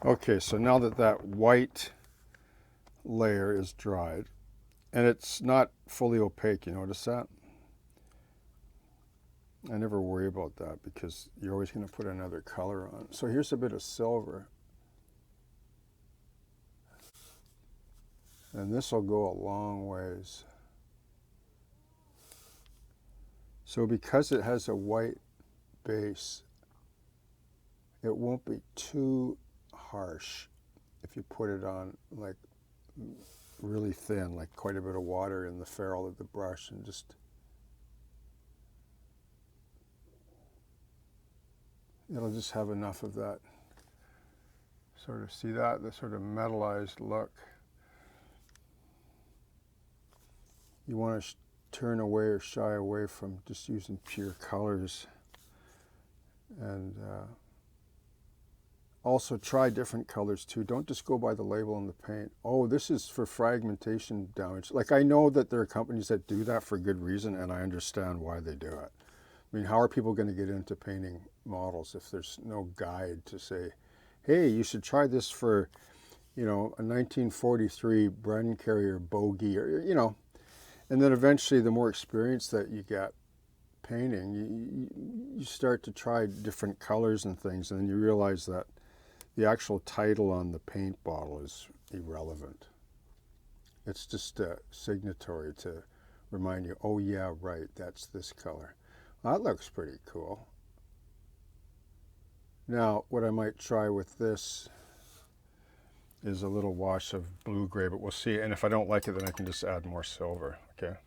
Okay, so now that that white layer is dried, and it's not fully opaque, you notice that? I never worry about that because you're always going to put another color on. So here's a bit of silver. And this will go a long ways. So because it has a white base, it won't be too harsh if you put it on like really thin, like quite a bit of water in the ferrule of the brush, and just it'll just have enough of that sort of, see that, the sort of metallized look. You want to turn away or shy away from just using pure colors, and also try different colors too. Don't just go by the label on the paint. Oh, this is for fragmentation damage. Like, I know that there are companies that do that for good reason, and I understand why they do it. I mean, how are people going to get into painting models if there's no guide to say, hey, you should try this for, you know, a 1943 Bren Carrier bogie, or, you know. And then eventually the more experience that you get painting, you start to try different colors and things, and then you realize that the actual title on the paint bottle is irrelevant. It's just a signatory to remind you, oh yeah, right, that's this color. Well, that looks pretty cool. Now, what I might try with this is a little wash of blue-gray, but we'll see. And if I don't like it, then I can just add more silver, okay?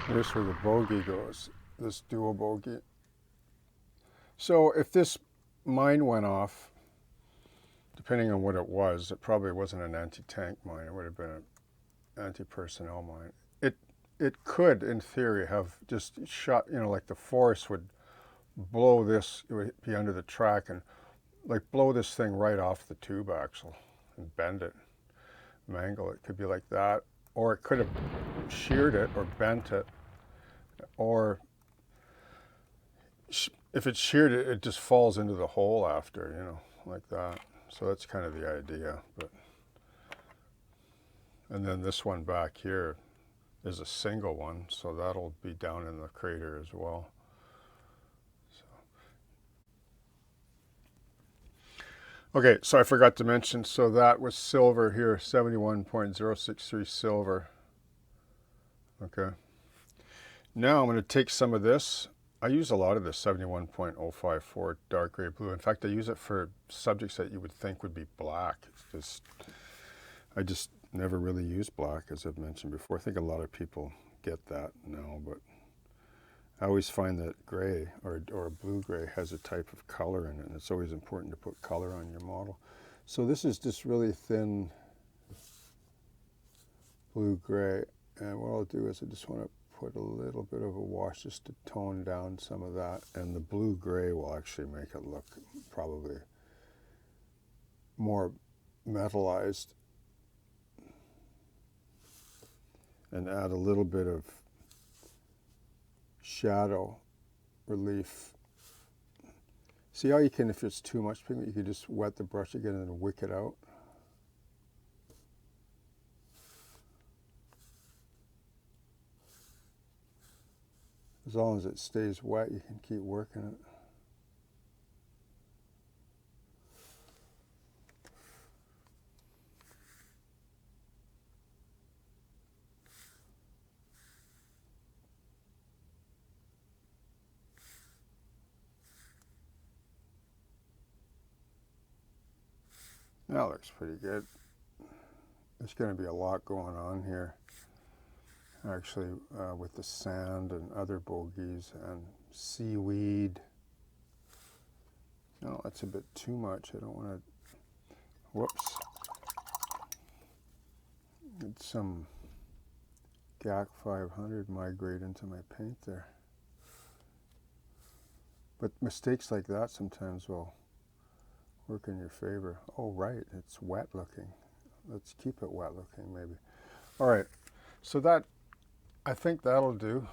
Here's where the bogey goes, this dual bogey. So if this mine went off, depending on what it was, it probably wasn't an anti-tank mine. It would have been an anti-personnel mine. It could, in theory, have just shot, you know, like the force would blow this, it would be under the track and like blow this thing right off the tube axle and bend it, mangle it. Could be like that. Or it could have sheared it or bent it. Or if it's sheared it, it just falls into the hole after, you know, like that. So that's kind of the idea. But and then this one back here is a single one, so that'll be down in the crater as well. Okay, so I forgot to mention, so that was silver here, 71.063 silver. Okay. Now I'm going to take some of this. I use a lot of this 71.054 dark gray blue. In fact, I use it for subjects that you would think would be black. I just never really use black, as I've mentioned before. I think a lot of people get that now, but I always find that gray or blue-gray has a type of color in it, and it's always important to put color on your model. So this is just really thin blue-gray, and what I'll do is I just want to put a little bit of a wash just to tone down some of that, and the blue-gray will actually make it look probably more metallized, and add a little bit of shadow relief. See how you can, if it's too much pigment, you can just wet the brush again and then wick it out. As long as it stays wet, you can keep working it. That looks pretty good. There's going to be a lot going on here, actually, with the sand and other bogies and seaweed. No, that's a bit too much. I don't want to, whoops. Get some GAC 500 migrate into my paint there. But mistakes like that sometimes will work in your favor. Oh, right, it's wet looking. Let's keep it wet looking maybe. All right, so that, I think that'll do.